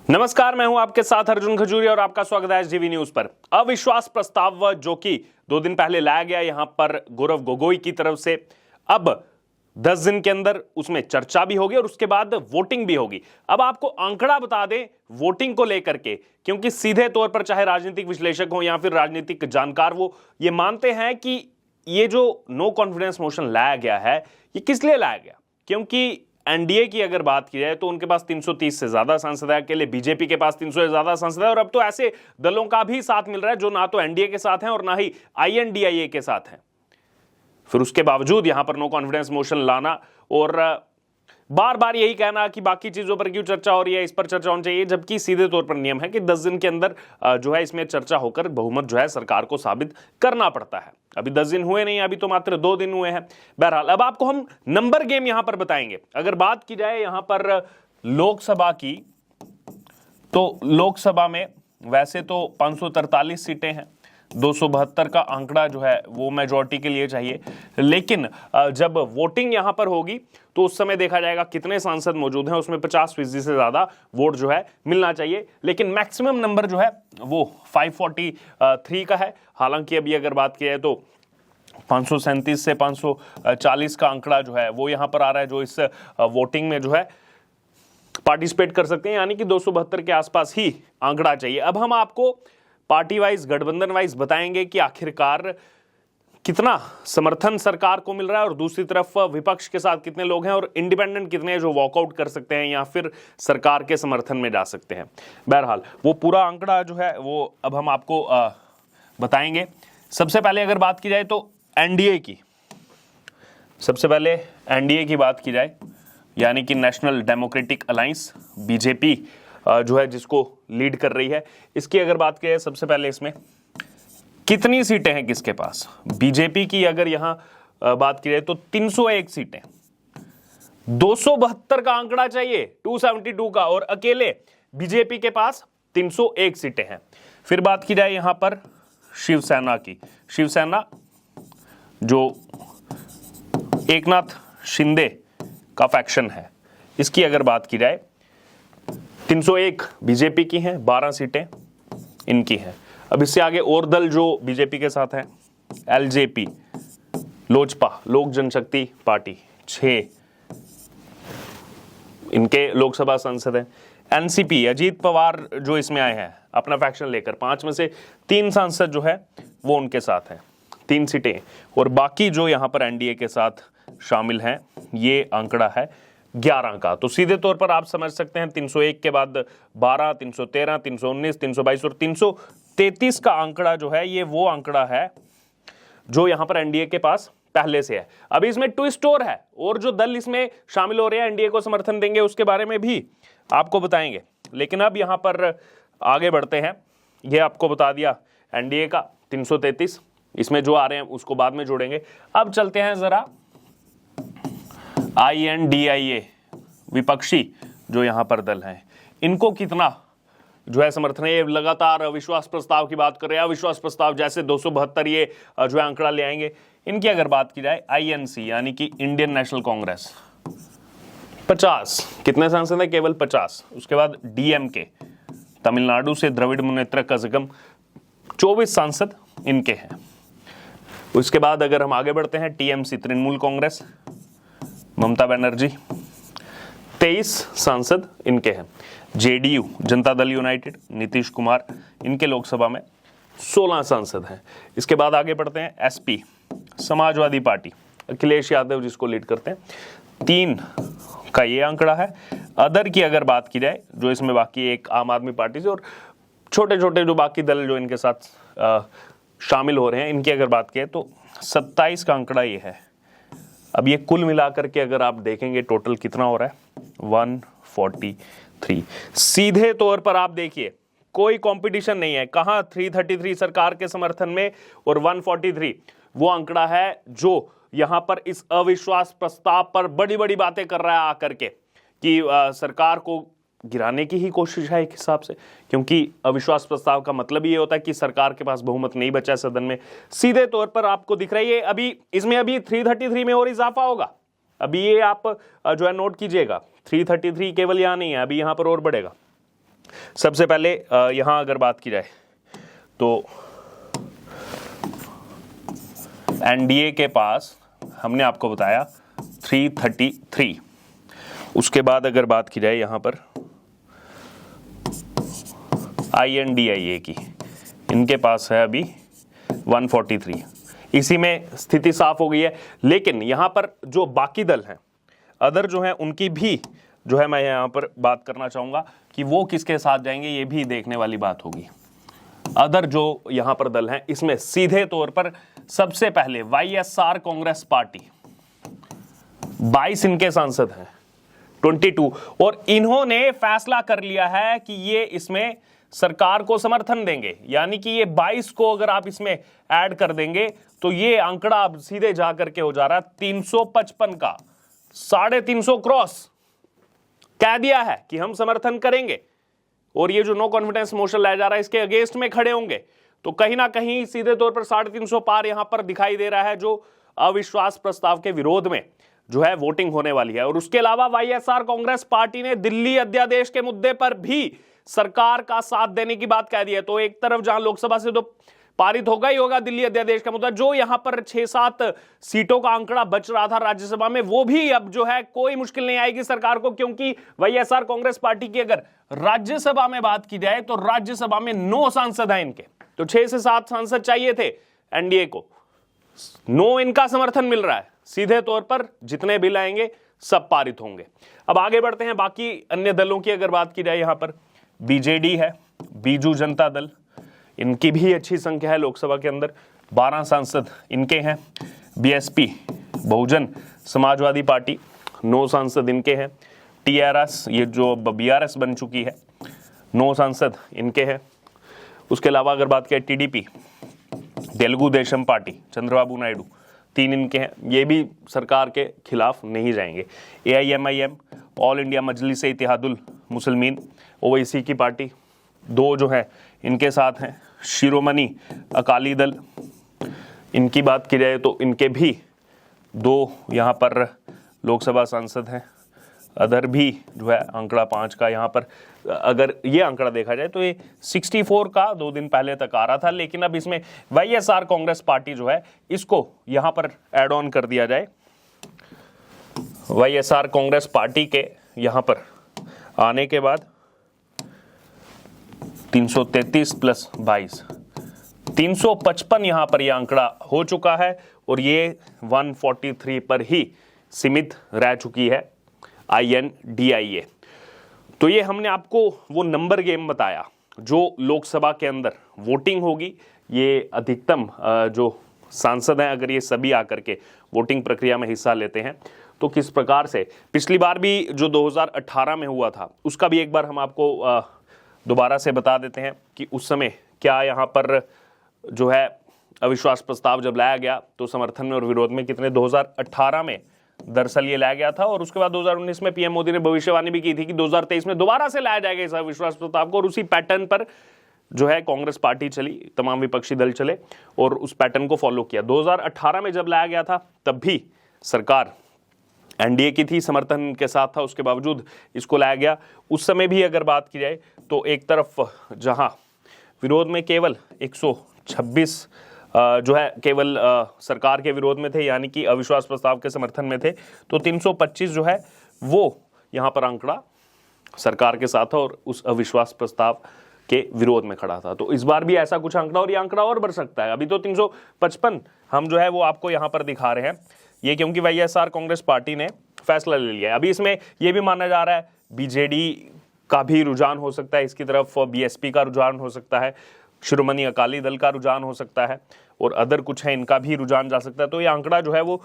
नमस्कार, मैं हूं आपके साथ अर्जुन खजूरिया और आपका स्वागत है एसडीवी न्यूज पर। अविश्वास प्रस्ताव जो कि 2 दिन पहले लाया गया यहां पर गौरव गोगोई की तरफ से, अब 10 दिन के अंदर उसमें चर्चा भी होगी और उसके बाद वोटिंग भी होगी। अब आपको आंकड़ा बता दें वोटिंग को लेकर के, क्योंकि सीधे तौर पर चाहे राजनीतिक विश्लेषक हो या फिर राजनीतिक जानकार वो ये मानते हैं कि ये जो नो कॉन्फिडेंस मोशन लाया गया है ये किस लिए लाया गया, क्योंकि एनडीए की अगर बात की जाए तो उनके पास 330 से ज्यादा सांसद है, अकेले बीजेपी के पास 300 से ज्यादा सांसद है और अब तो ऐसे दलों का भी साथ मिल रहा है जो ना तो एनडीए के साथ हैं और ना ही आईएनडीआईए के साथ हैं। फिर उसके बावजूद यहां पर नो कॉन्फिडेंस मोशन लाना और बार बार यही कहना कि बाकी चीजों पर क्यों चर्चा हो रही है, इस पर चर्चा होनी चाहिए, जबकि सीधे तौर पर नियम है कि 10 दिन के अंदर जो है इसमें चर्चा होकर बहुमत जो है सरकार को साबित करना पड़ता है। अभी 10 दिन हुए नहीं, अभी तो मात्र 2 दिन हुए हैं। बहरहाल अब आपको हम नंबर गेम यहां पर बताएंगे। अगर बात की जाए यहां पर लोकसभा की, तो लोकसभा में वैसे तो 543 सीटें हैं, 272 का आंकड़ा जो है वो मेजॉरिटी के लिए चाहिए, लेकिन जब वोटिंग यहां पर होगी तो उस समय देखा जाएगा कितने सांसद मौजूद हैं, उसमें 50% से ज्यादा वोट जो है मिलना चाहिए, लेकिन मैक्सिमम नंबर जो है वो 543 का है। हालांकि अभी अगर बात की जाए तो 537 से 540 का आंकड़ा जो है वो यहां पर आ रहा है, जो इस वोटिंग में जो है पार्टिसिपेट कर सकते हैं, यानी कि 272 के आसपास ही आंकड़ा चाहिए। अब हम आपको पार्टी वाइज, गठबंधन वाइज बताएंगे कि आखिरकार कितना समर्थन सरकार को मिल रहा है और दूसरी तरफ विपक्ष के साथ कितने लोग हैं और इंडिपेंडेंट कितने हैं जो वॉकआउट कर सकते हैं या फिर सरकार के समर्थन में जा सकते हैं। बहरहाल वो पूरा आंकड़ा जो है वो अब हम आपको बताएंगे। सबसे पहले अगर बात की जाए तो एनडीए की, सबसे पहले एनडीए की बात की जाए, यानी कि नेशनल डेमोक्रेटिक अलायंस, बीजेपी जो है जिसको लीड कर रही है, इसकी अगर बात की जाए सबसे पहले इसमें कितनी सीटें हैं किसके पास। बीजेपी की अगर यहां बात की जाए तो 301 सीटें, 272 का आंकड़ा चाहिए 272 का, और अकेले बीजेपी के पास 301 सीटें हैं। फिर बात की जाए यहां पर शिवसेना की, शिवसेना जो एकनाथ शिंदे का फैक्शन है, इसकी अगर बात की जाए 301 बीजेपी की हैं, 12 सीटें इनकी हैं। अब इससे आगे और दल जो बीजेपी के साथ हैं, एलजेपी, लोजपा, लोक जनशक्ति पार्टी, 6 इनके लोकसभा सांसद हैं। एनसीपी, अजीत पवार जो इसमें आए हैं अपना फैक्शन लेकर, 5 में से 3 सांसद जो है वो उनके साथ हैं, 3 सीटें, और बाकी जो यहां पर एनडीए के साथ शामिल हैं ये आंकड़ा है 11 का। तो सीधे तौर पर आप समझ सकते हैं 301 के बाद 12, 313, 319, 322 और 333 का आंकड़ा जो है ये वो आंकड़ा है जो यहां पर एनडीए के पास पहले से है। अभी इसमें ट्विस्ट और है, और जो दल इसमें शामिल हो रहे हैं एनडीए को समर्थन देंगे उसके बारे में भी आपको बताएंगे। लेकिन अब यहां पर आगे बढ़ते हैं, ये आपको बता दिया एनडीए का 333, इसमें जो आ रहे हैं उसको बाद में जोड़ेंगे। अब चलते हैं जरा आईएनडीआईए, विपक्षी जो यहां पर दल हैं, इनको कितना जो है समर्थन है। ये लगातार अविश्वास प्रस्ताव की बात कर रहे हैं, अविश्वास प्रस्ताव जैसे 272 ये जो है आंकड़ा ले आएंगे। इनकी अगर बात की जाए आईएनसी यानी कि इंडियन नेशनल कांग्रेस, 50 कितने सांसद है, केवल 50। उसके बाद डीएमके, तमिलनाडु से द्रविड़ मुनेत्र कजगम, 24 सांसद इनके हैं। उसके बाद अगर हम आगे बढ़ते हैं टीएमसी, तृणमूल कांग्रेस, ममता बनर्जी, 23 सांसद इनके हैं। जेडीयू, जनता दल यूनाइटेड, नीतीश कुमार, इनके लोकसभा में 16 सांसद हैं। इसके बाद आगे बढ़ते हैं एसपी, समाजवादी पार्टी, अखिलेश यादव जिसको लीड करते हैं, 3 का ये आंकड़ा है। अदर की अगर बात की जाए, जो इसमें बाकी एक आम आदमी पार्टी से और छोटे छोटे जो बाकी दल जो इनके साथ शामिल हो रहे हैं, इनकी अगर बात की तो 27 का आंकड़ा ये है। अब ये कुल मिलाकर के अगर आप देखेंगे टोटल कितना हो रहा है, 143। सीधे तौर पर आप देखिए कोई कंपटीशन नहीं है, कहां 333 सरकार के समर्थन में और 143 वो आंकड़ा है जो यहां पर इस अविश्वास प्रस्ताव पर बड़ी बड़ी बातें कर रहा है आकर के कि सरकार को गिराने की ही कोशिश है एक हिसाब से, क्योंकि अविश्वास प्रस्ताव का मतलब ये होता है कि सरकार के पास बहुमत नहीं बचा है सदन में। सीधे तौर पर आपको दिख रही है अभी इसमें अभी 333 में और इजाफा होगा। अभी ये आप जो है नोट कीजिएगा, 333 केवल यहां नहीं है, अभी यहां पर और बढ़ेगा। सबसे पहले यहां अगर बात की जाए तो एनडीए के पास हमने आपको बताया 333। उसके बाद अगर बात की जाए यहां पर INDIA की, इनके पास है अभी 143। इसी में स्थिति साफ हो गई है। लेकिन यहां पर जो बाकी दल हैं, अदर जो है, उनकी भी जो है मैं यहां पर बात करना चाहूंगा कि वो किसके साथ जाएंगे, ये भी देखने वाली बात होगी। अदर जो यहां पर दल हैं, इसमें सीधे तौर पर सबसे पहले YSR कांग्रेस पार्टी, 22 इनके सांसद हैं, 22, और इन्होंने फैसला कर लिया है कि ये इसमें सरकार को समर्थन देंगे। यानी कि ये 22 को अगर आप इसमें ऐड कर देंगे तो ये आंकड़ा अब सीधे जाकर के हो जा रहा है 355 का, 350 क्रॉस कह दिया है कि हम समर्थन करेंगे। और ये जो नो कॉन्फिडेंस मोशन लाया जा रहा है, इसके अगेंस्ट में खड़े होंगे। तो कहीं ना कहीं सीधे तौर पर 350 पार यहां पर दिखाई दे रहा है, जो अविश्वास प्रस्ताव के विरोध में जो है वोटिंग होने वाली है। और उसके अलावा YSR कांग्रेस पार्टी ने दिल्ली अध्यादेश के मुद्दे पर भी सरकार का साथ देने की बात कह दी है। तो एक तरफ जहां लोकसभा से तो पारित होगा ही होगा दिल्ली अध्यादेश का मुद्दा, जो यहां पर 6-7 सीटों का आंकड़ा बच रहा था राज्यसभा में, वो भी अब जो है कोई मुश्किल नहीं आएगी सरकार को। क्योंकि YSR कांग्रेस पार्टी की अगर राज्यसभा में बात की जाए तो राज्यसभा में 9 सांसद हैं इनके, तो 6 से 7 सांसद चाहिए थे एनडीए को, 9 इनका समर्थन मिल रहा है। सीधे तौर पर जितने बिल आएंगे सब पारित होंगे। अब आगे बढ़ते हैं, बाकी अन्य दलों की अगर बात की जाए, यहां पर BJD है, बीजू जनता दल, इनकी भी अच्छी संख्या है लोकसभा के अंदर, 12 सांसद इनके हैं। BSP बहुजन समाजवादी पार्टी, 9 सांसद इनके हैं। TRS, ये जो BRS बन चुकी है, 9 सांसद इनके हैं। उसके अलावा अगर बात करें TDP, तेलुगु देशम पार्टी, चंद्रबाबू नायडू, 3 इनके हैं, ये भी सरकार के खिलाफ नहीं जाएंगे। AIMIM, ऑल इंडिया मजलिस इत्तेहादुल मुसलमीन, ओवैसी की पार्टी, 2 जो है इनके साथ हैं। शिरोमणि अकाली दल, इनकी बात की जाए तो इनके भी 2 यहाँ पर लोकसभा सांसद हैं। अदर भी जो है आंकड़ा 5 का, यहाँ पर अगर ये आंकड़ा देखा जाए तो ये 64 का 2 दिन पहले तक आ रहा था। लेकिन अब इसमें YSR कांग्रेस पार्टी जो है, इसको यहाँ पर एड ऑन कर दिया जाए। YSR कांग्रेस पार्टी के यहाँ पर आने के बाद 333 + 22, 355 यहां पर यह आंकड़ा हो चुका है। और ये 143 पर ही सीमित रह चुकी है INDIA। तो ये हमने आपको वो नंबर गेम बताया, जो लोकसभा के अंदर वोटिंग होगी। ये अधिकतम जो सांसद हैं, अगर ये सभी आकर के वोटिंग प्रक्रिया में हिस्सा लेते हैं तो किस प्रकार से, पिछली बार भी जो 2018 में हुआ था उसका भी एक बार हम आपको दोबारा से बता देते हैं कि उस समय क्या यहाँ पर जो है अविश्वास प्रस्ताव जब लाया गया तो समर्थन में और विरोध में कितने 2018 में दरअसल ये लाया गया था। और उसके बाद 2019 में PM मोदी ने भविष्यवाणी भी की थी कि 2023 में दोबारा से लाया जाएगा इस अविश्वास प्रस्ताव को। और उसी पैटर्न पर जो है कांग्रेस पार्टी चली, तमाम विपक्षी दल चले और उस पैटर्न को फॉलो किया। 2018 में जब लाया गया था तब भी सरकार एनडीए की थी, समर्थन के साथ था, उसके बावजूद इसको लाया गया। उस समय भी अगर बात की जाए तो एक तरफ जहां विरोध में केवल 126 जो है केवल सरकार के विरोध में थे, यानी कि अविश्वास प्रस्ताव के समर्थन में थे, तो 325 जो है वो यहां पर आंकड़ा सरकार के साथ था और उस अविश्वास प्रस्ताव के विरोध में खड़ा था। तो इस बार भी ऐसा कुछ आंकड़ा, और ये आंकड़ा और बढ़ सकता है। अभी तो 355 हम जो है वो आपको यहां पर दिखा रहे हैं, ये क्योंकि YSR कांग्रेस पार्टी ने फैसला ले लिया है। अभी इसमें यह भी माना जा रहा है BJD का भी रुझान हो सकता है इसकी तरफ, BSP का रुझान हो सकता है, शिरोमणि अकाली दल का रुझान हो सकता है, और अदर कुछ है इनका भी रुझान जा सकता है। तो ये आंकड़ा जो है वो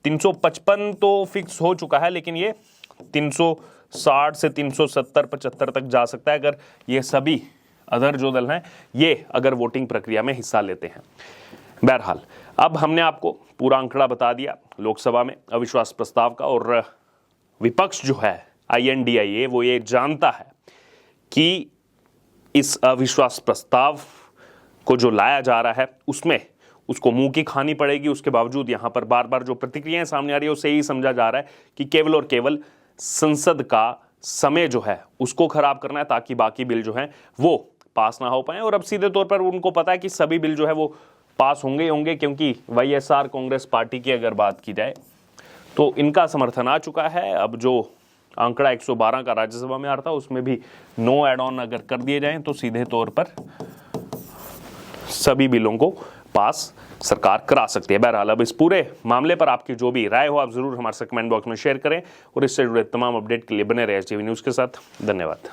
355 तो फिक्स हो चुका है, लेकिन ये 360 से 370-75 तक जा सकता है अगर ये सभी अदर जो दल हैं ये अगर वोटिंग प्रक्रिया में हिस्सा लेते हैं। बहरहाल अब हमने आपको पूरा आंकड़ा बता दिया लोकसभा में अविश्वास प्रस्ताव का, और विपक्ष जो है INDIA वो ये जानता है कि इस अविश्वास प्रस्ताव को जो लाया जा रहा है उसमें उसको मुंह की खानी पड़ेगी। उसके बावजूद यहां पर बार बार जो प्रतिक्रियाएं सामने आ रही है उससे यही समझा जा रहा है कि केवल और केवल संसद का समय जो है उसको खराब करना है ताकि बाकी बिल जो है वो पास ना हो पाए। और अब सीधे तौर पर उनको पता है कि सभी बिल जो है वो पास होंगे होंगे, क्योंकि वाईएसआर कांग्रेस पार्टी की अगर बात की जाए तो इनका समर्थन आ चुका है। अब जो आंकड़ा 112 का राज्यसभा में आ रहा था उसमें भी नो एड ऑन अगर कर दिए जाएं तो सीधे तौर पर सभी बिलों को पास सरकार करा सकती है। बहरहाल अब इस पूरे मामले पर आपकी जो भी राय हो आप जरूर हमारे कमेंट बॉक्स में शेयर करें और इससे जुड़े तमाम अपडेट के लिए बने रहे एसटीवी न्यूज़ के साथ। धन्यवाद।